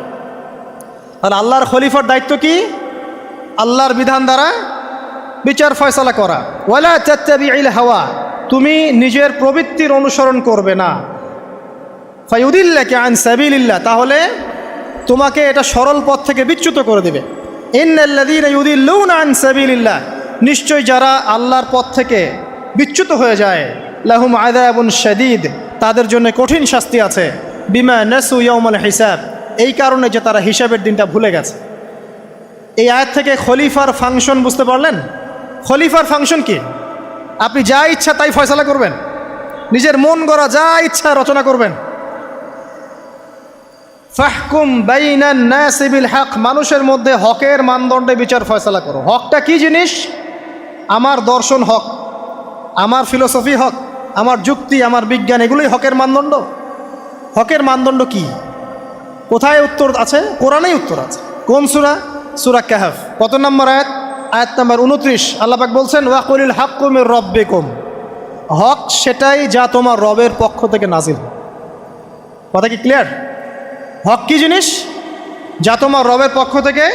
তাহলে আল্লাহর খলিফার দায়িত্ব কি? আল্লাহর বিধান দ্বারা বিচার ফয়সালা করা। ওয়ালা তাত্তাবিল হাওয়া, তুমি নিজের প্রবৃত্তির অনুসরণ করবে না। ফায়ুদিল্লাকা আন সাবিলিল্লাহ, তাহলে তোমাকে এটা সরল পথ থেকে বিচ্যুত করে দেবে। ইন্নাল্লাযীনা ইউদিল্লুনা আন সাবিলিল্লাহ, নিশ্চয় যারা আল্লাহর পথ থেকে বিচ্যুত হয়ে যায়, লাহুম আযাবুন শাদীদ, তাদের জন্য কঠিন শাস্তি আছে। বিমা নাসু ইয়াউমাল হিসাব, এই কারণে যে তারা হিসাবের দিনটা ভুলে গেছে। এই আয়াত থেকে খলিফার ফাংশন বুঝতে পারলেন? খলিফার ফাংশন কি? আপনি যা ইচ্ছা তাই ফয়সালা করবেন, নিজের মন গড়া যা ইচ্ছা রচনা করবেন। ফাহকুম বাইনান নাসি বিল হক, মানুষের মধ্যে হকের মানদণ্ডে বিচার ফয়সালা করো। হকটা কি জিনিস? আমার দর্শন হক, আমার ফিলোসফি হক, আমার যুক্তি, আমার বিজ্ঞান, এগুলোই হকের মানদণ্ড। হকের মানদণ্ড কি? কোথায় উত্তর আছে? কোরআনেই উত্তর আছে। কোন সূরা? সূরা কাহফ। কত নম্বর আয়াত? আয়াত নম্বর 29। আল্লাহ পাক বলছেন ওয়াকুলিল হাক্কু মির রাব্বিকুম, হক সেটাই যা তোমার রবের পক্ষ থেকে নাজিল। কথা কি ক্লিয়ার? হক কি জিনিস? যা তোমার রবের পক্ষ থেকে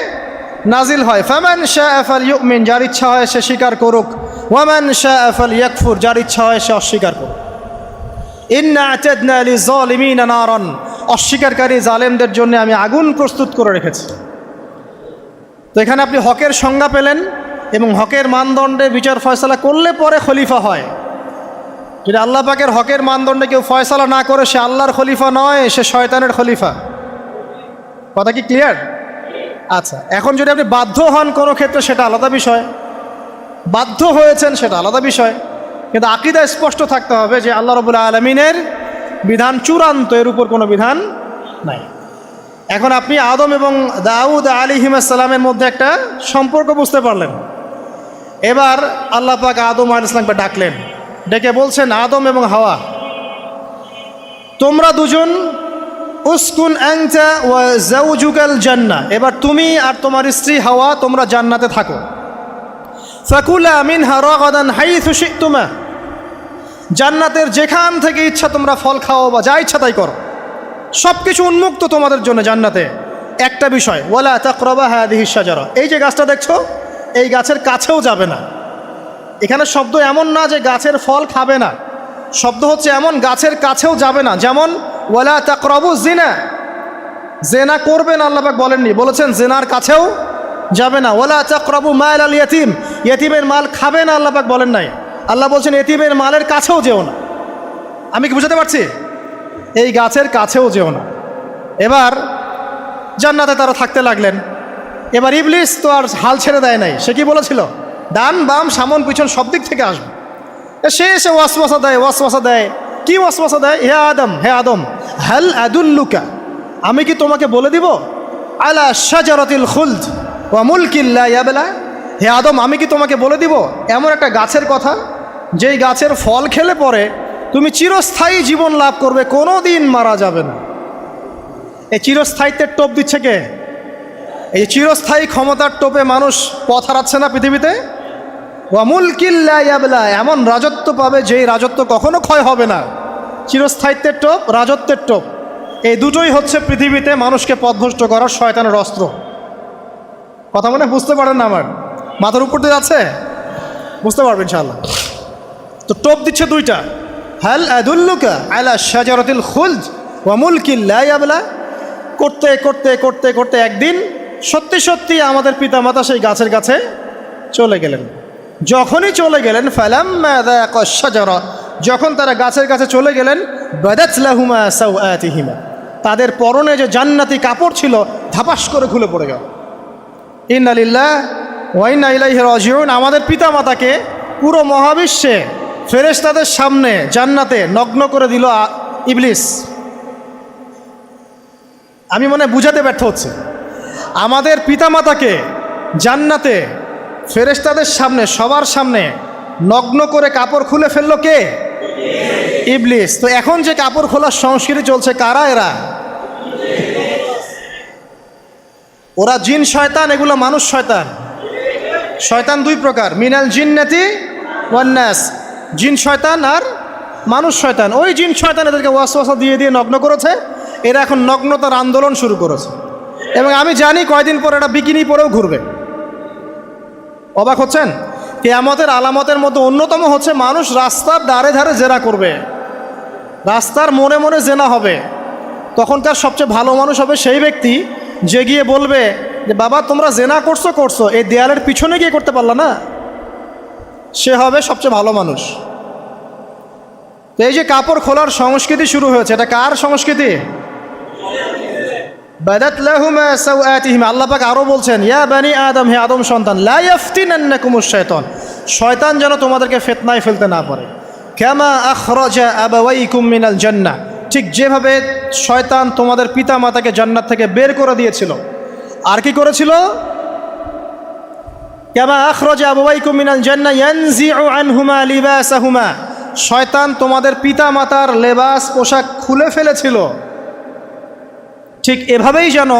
নাজিল হয়। ফামান শাআ ফালইউমিন, যার ইচ্ছা হয় সে স্বীকার করুক। ওয়ামান শাআ ফালইয়াকফুর, যার ইচ্ছা হয় সে অস্বীকার করুক। ইন্না আ'তাদনা লিযালিমিনা নারান, অস্বীকারী জালেমদের জন্য আমি আগুন প্রস্তুত করে রেখেছি। তো এখানে আপনি হকের সংজ্ঞা পেলেন এবং হকের মানদণ্ডে বিচার ফয়সালা করলে পরে খলিফা হয়। যদি আল্লাহ পাকের হকের মানদণ্ডে কেউ ফয়সালা না করে সে আল্লাহর খলিফা নয়, সে শয়তানের খলিফা। কথা কি ক্লিয়ার? আচ্ছা, এখন যদি আপনি বাধ্য হন কোনো ক্ষেত্রে সেটা আলাদা বিষয়, বাধ্য হয়েছেন সেটা আলাদা বিষয়, কিন্তু আকীদা স্পষ্ট থাকতে হবে যে আল্লাহ রাব্বুল আলামিনের বিধান চূড়ান্ত, এর উপর কোনো বিধান নাই। এখন আপনি আদম এবং দাউদ আলাইহিস সালামের মধ্যে একটা সম্পর্ক বুঝতে পারলেন। এবার আল্লাহ পাক আদম আলাইহিস সালামকে ডাকলেন, ডেকে বলছেন আদম এবং হাওয়া, তোমরা দুজন উসকুন আনতা ওয়া যাওজুকাল জান্নাহ, এবার তুমি আর তোমার স্ত্রী হাওয়া তোমরা জান্নাতে থাকো। ফাকুলা মিনহা রাগাদান হাইথু শি'তুমা, জান্নাতের যেখান থেকে ইচ্ছা তোমরা ফল খাও বা যা ইচ্ছা তাই করো, সব কিছু উন্মুক্ত তোমাদের জন্য জান্নাতে। একটা বিষয়, ওয়ালা তাকরাবা হাযিহিশ শাজারা, এই যে গাছটা দেখছো এই গাছের কাছেও যাবে না। এখানে শব্দ এমন না যে গাছের ফল খাবে না, শব্দ হচ্ছে এমন গাছের কাছেও যাবে না। যেমন ওয়ালা তাকরাবু জিনা, জেনা করবে না আল্লাহ পাক বলেননি, বলেছেন জেনার কাছেও যাবে না। ওয়ালা তাকরাবু মাল আল ইয়াতিম, ইয়াতিমের মাল খাবে না আল্লাহ পাক বলেন নাই, আল্লাহ বলছেন ইয়াতিমের মালের কাছেও যেও না। আমি কি বুঝাতে পারছি? এই গাছের কাছেও যেও না। এবার জান্নাতে তারা থাকতে লাগলেন। এবার ইবলিস তো আর হাল ছেড়ে দেয় নাই, সে কি বলেছিল? ডান বাম সামন পিছন সব দিক থেকে আসবে। সে এসে ওয়াসওয়াসা দেয়। কি ওয়াসওয়াসা দেয়? হে আদম হাল আদুল্লুকা, আমি কি তোমাকে বলে দিব আলা শাজারাতিল খুলদ ওয়া মুলকিন লা ইয়াবলা, হে আদম আমি কি তোমাকে বলে দিব এমন একটা গাছের কথা, যেই গাছের ফল খেলে পরে তুমি চিরস্থায়ী জীবন লাভ করবে, কোনো দিন মারা যাবে না। এই চিরস্থায়িত্বের টোপ দিচ্ছে কে? এই চিরস্থায়ী ক্ষমতার টোপে মানুষ পথ হারাচ্ছে না পৃথিবীতে। ওয়া মুলকিন লা ইয়াবলা, এমন রাজত্ব পাবে যেই রাজত্ব কখনো ক্ষয় হবে না। চিরস্থায়িত্বের টোপ, রাজত্বের টোপ, এই দুটোই হচ্ছে পৃথিবীতে মানুষকে পথভ্রষ্ট করার শয়তানের অস্ত্র। কথা মনে বুঝতে পারেন না? আমার মাথার উপর দিয়ে আছে, বুঝতে পারবেন ইনশাআল্লাহ। তো টোপ দিচ্ছে দুইটা, হাল আদুল্লুকা আলা শাজারাতিল খুলদ ওয়া মুলকিন লা ইয়াবলা। করতে করতে করতে করতে একদিন সত্যি সত্যি আমাদের পিতামাতা সেই গাছের কাছে চলে গেলেন। যখনই চলে গেলেন, ফালাম্মা যাকা শাজারা, যখন তারা গাছের কাছে চলে গেলেন, বাদাত লাহুমা সাওআতিহিমা, তাদের পরনে যে জান্নাতি কাপড় ছিল ধাপাস করে খুলে পড়ে গেল। ইন্না লিল্লাহি ওয়া ইন্না ইলাইহি রাজিউন। আমাদের পিতামাতাকে পুরো মহাবিশ্বে ফেরেশতাদের সামনে জান্নাতে নগ্ন করে দিল ইবলিস। আমি মনে বুঝাতে ব্যর্থ হচ্ছে। আমাদের পিতামাতাকে জান্নাতে ফেরেশতাদের সামনে, সবার সামনে নগ্ন করে কাপড় খুলে ফেললো কে? ইবলিস। তো এখন যে কাপড় খোলার সংস্কৃতি চলছে, কারা এরা? ওরা জিন শয়তান, এগুলো মানুষ শয়তান। শয়তান দুই প্রকার, মিনাল জিন্নাতি ওয়ান নাস, জিন শয়তান আর মানুষ শয়তান। ওই জিন শয়তান এদেরকে ওয়াসওয়াসা দিয়ে দিয়ে নগ্ন করেছে। এরা এখন নগ্নতার আন্দোলন শুরু করেছে, এবং আমি জানি কয়দিন পর এটা বিকিনি পরেও ঘুরবে। অবাক হচ্ছেন? কিয়ামতের আলামতের মধ্যে অন্যতম হচ্ছে মানুষ রাস্তার ধারে ধারে জেনা করবে, রাস্তার মোড়ে মোড়ে জেনা হবে। তখনকার সবচেয়ে ভালো মানুষ হবে সেই ব্যক্তি যে গিয়ে বলবে যে বাবা তোমরা জেনা করছো করছো, এই দেয়ালের পিছনে গিয়ে করতে পারলা না। সে হবে সবচেয়ে ভালো মানুষ। তো এই যে কাপড় খোলার সংস্কৃতি শুরু হয়েছে, এটা কার সংস্কৃতি? বাদাত লাহুমা সাওআতিহিমা। আল্লাহ পাক আরো বলছেন, ইয়া বানি আদম, হে আদম সন্তান, লা ইয়াফতিনান্নাকুমুশ শাইতান, শয়তান যেন তোমাদেরকে ফিতনায় ফেলতে না পারে। কামা আখরাজা আবাওয়াইকুম মিনাল জান্নাহ, ঠিক যেভাবে শয়তান তোমাদের পিতা মাতাকে জান্নাত থেকে বের করে দিয়েছিল। আর কি করেছিল? কামা আখরাজা আবাওয়াইকুম মিনাল জান্নাহ ইয়ানজিউ আনহুমা লিবাসাহুমা, শয়তান তোমাদের পিতা মাতার লেবাস পোশাক খুলে ফেলেছিল। ঠিক এভাবেই যেন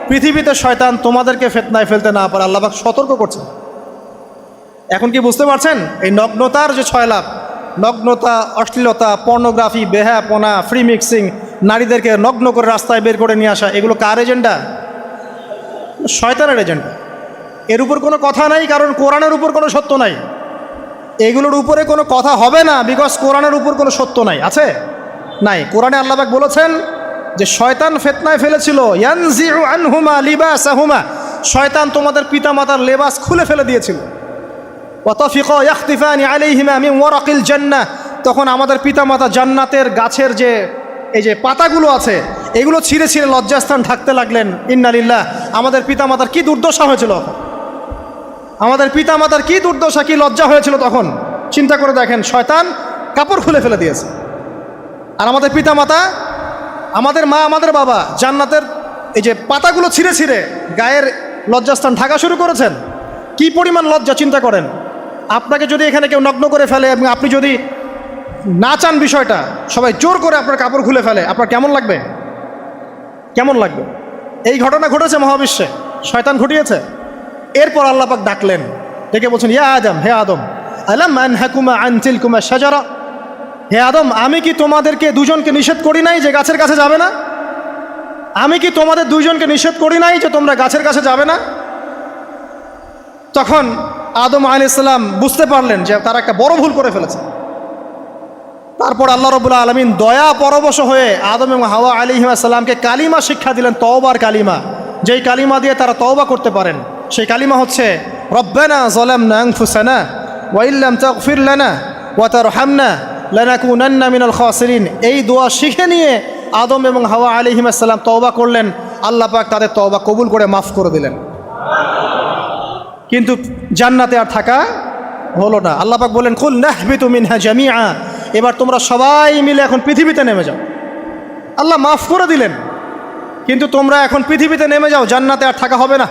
পৃথিবীতে শয়তান তোমাদেরকে ফিতনায় ফেলতে না পারে, আল্লাহ পাক সতর্ক করছেন। এখন কি বুঝতে পারছেন? এই নগ্নতার যে 6 লাভ, নগ্নতা, অশ্লীলতা, পর্নোগ্রাফি, বেহায়াপনা, ফ্রি মিক্সিং, নারীদেরকে নগ্ন করে রাস্তায় বের করে নিয়ে আসা, এগুলো কার এজেন্ডা? শয়তানের এজেন্ডা। এর উপর কোনো কথা নাই, কারণ কোরআনের উপর কোনো সত্য নাই। এগুলোর উপরে কোনো কথা হবে না, বিকজ কোরআনের উপর কোনো সত্য নাই। আছে? নাই। কোরআনে আল্লাহ পাক বলেছেন যে শয়তান ফিতনায় ফেলেছিল, ইয়ানজিউ আনহুমা লিবাসাহুমা, শয়তান তোমাদের পিতামাতার লেবাস খুলে ফেলে দিয়েছিল। ওয়া তাফিকা ইয়াখতিফানি আলাইহিমা মিন ওয়ারাকিল জান্নাহ, তখন আমাদের পিতামাতা জান্নাতের গাছের যে এই যে পাতাগুলো আছে এগুলো ছিঁড়ে ছিঁড়ে লজ্জাস্থান ঢাকতে লাগলেন। ইন্না লিল্লাহ। আমাদের পিতামাতার কি দুর্দশা হয়েছিল, আমাদের পিতামাতার কি দুর্দশা, কি লজ্জা হয়েছিল তখন। চিন্তা করে দেখেন, শয়তান কাপড় খুলে ফেলে দিয়েছে। আর আমাদের পিতামাতা, আমাদের মা, আমাদের বাবা জান্নাতের এই যে পাতাগুলো ছিঁড়ে ছিঁড়ে গায়ের লজ্জাস্থান ঢাকা শুরু করেছেন। কি পরিমাণ লজ্জা চিন্তা করেন। আপনাকে যদি এখানে কেউ নগ্ন করে ফেলে এবং আপনি যদি না চান বিষয়টা, সবাই জোর করে আপনার কাপড় খুলে ফেলে, আপনার কেমন লাগবে? কেমন লাগবে? এই ঘটনা ঘটেছে মহাবিশ্বে, শয়তান ঘটিয়েছে। এরপর আল্লাহ পাক ডাকলেন, ডেকে বলছেন, ইয়া আদম, হে আদম, আলাম আনহাকুমা আন তিলকুমা শাজারা, হে আদম আমি কি তোমাদেরকে দুজনকে নিষেধ করি নাই যে গাছের কাছে যাবে না? আমি কি তোমাদের দুইজনকে নিষেধ করি নাই যে তোমরা গাছের কাছে যাবে না? তখন আদম আলাইহিস সালাম বুঝতে পারলেন যে তারা একটা বড় ভুল করে ফেলেছে। তারপর আল্লাহ রাব্বুল আলামিন দয়া পরবশ হয়ে আদম এবং হাওয়া আলাইহিস সালামকে কালিমা শিক্ষা দিলেন, তওবার কালিমা, যেই কালিমা দিয়ে তারা তওবা করতে পারেন। সেই কালিমা হচ্ছে রব্বানা যালামনা আনফুসানা ওয়া ইল্লাম তাগফির লানা ওয়া তারহামনা লানাকুনান্না মিনাল খাসিরিন। এই দোয়া শিখে নিয়ে আদম এবং হাওয়া আলাইহিস সালাম তওবা করলেন। আল্লাহ পাক তাদের তওবা কবুল করে মাফ করে দিলেন। কিন্তু জান্নাতে আর থাকা হলো না। আল্লাহ পাক বলেন, কুল নাহবিতু মিনহা জামিআ, এবার তোমরা সবাই মিলে এখন পৃথিবীতে নেমে যাও। আল্লাহ মাফ করে দিলেন, কিন্তু তোমরা এখন পৃথিবীতে নেমে যাও, জান্নাতে আর থাকা হবে না।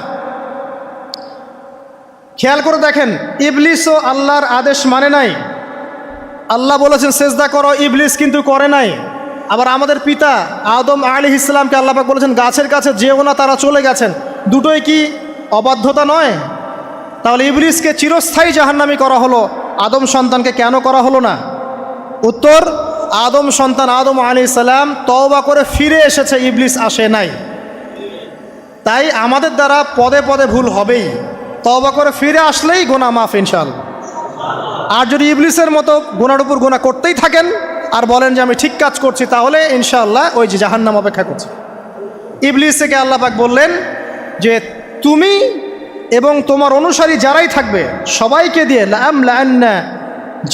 খেয়াল করে দেখেন, ইবলিসও আল্লাহর আদেশ মানে নাই। আল্লাহ বলেছেন সেজদা করো, ইবলিস কিন্তু করে নাই। আবার আমাদের পিতা আদম আলাইহিস সালামকে আল্লাহ পাক বলেছেন গাছের কাছে যেও না, তারা চলে গেছেন। দুটোই কি অবাধ্যতা নয়? তাহলে ইবলিসকে চিরস্থায়ী জাহান্নামী করা হলো, আদম সন্তানকে কেন করা হলো না? উত্তর, আদম সন্তান আদম আলাইহিস সালাম তওবা করে ফিরে এসেছে, ইবলিস আসে নাই। তাই আমাদের দ্বারা পদে পদে ভুল হবেই, তওবা করে ফিরে আসলেই গুনাহ মাফ ইনশাআল্লাহ। আর যদি ইবলিসের মতো গুনার উপর গুনাহ করতেই থাকেন আর বলেন যে আমি ঠিক কাজ করছি, তাহলে ইনশাআল্লাহ ওই যে জাহান্নাম অপেক্ষা করছে। ইবলিসকে আল্লাহ পাক বললেন যে তুমি এবং তোমার অনুসারী যারাই থাকবে সবাইকে দিয়ে লাআমলাআন্না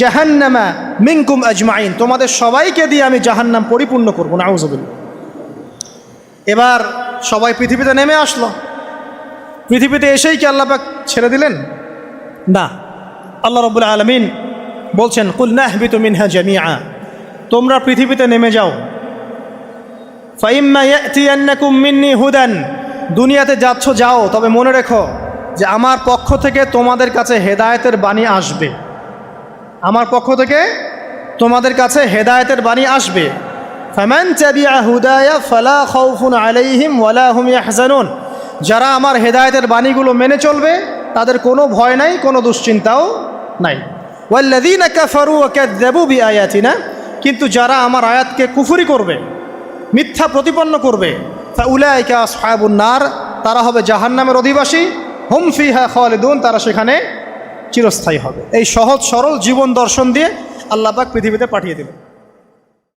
জাহান্নামা মিনকুম আজমাইন, তোমাদের সবাইকে দিয়ে আমি জাহান্নাম পরিপূর্ণ করব। নাউযুবিল্লাহ। এবার সবাই পৃথিবীতে নেমে আসলো। পৃথিবীতে এসেই কি আল্লাহ পাক ছেড়ে দিলেন? না। আল্লাহ রাব্বুল আলামিন বলছেন কুল নাহবিতু মিনহা জামিআ, তোমরা পৃথিবীতে নেমে যাও। ফাইম্মা ইয়াতিয়ান্নাকুম মিন্নি হুদান, দুনিয়াতে যাচ্ছ যাও, তবে মনে রেখো যে আমার পক্ষ থেকে তোমাদের কাছে হেদায়েতের বাণী আসবে। আমার পক্ষ থেকে তোমাদের কাছে হেদায়েতের বাণী আসবে। ফামান তাবিআ হুদায়া ফালা খাউফুন আলাইহিম ওয়ালা হুম ইয়াহজানুন, যারা আমার হেদায়েতের বাণীগুলো মেনে চলবে তাদের কোনো ভয় নাই, কোনো দুশ্চিন্তাও নাই। ওয়াল্লাযীনা কাফারু ওয়া কাযযাবু বিআয়াতিনা, কিন্তু যারা আমার আয়াতকে কুফরি করবে, মিথ্যা প্রতিপন্ন করবে, ফাউলাইকা আসহাবুন নার, তারা হবে জাহান্নামের অধিবাসী। হুম ফিহা খালিদুন, তারা সেখানে চিরস্থায়ী হবে। এই সহজ সরল জীবন দর্শন দিয়ে আল্লাহ পাক পৃথিবীতে পাঠিয়ে দিলেন।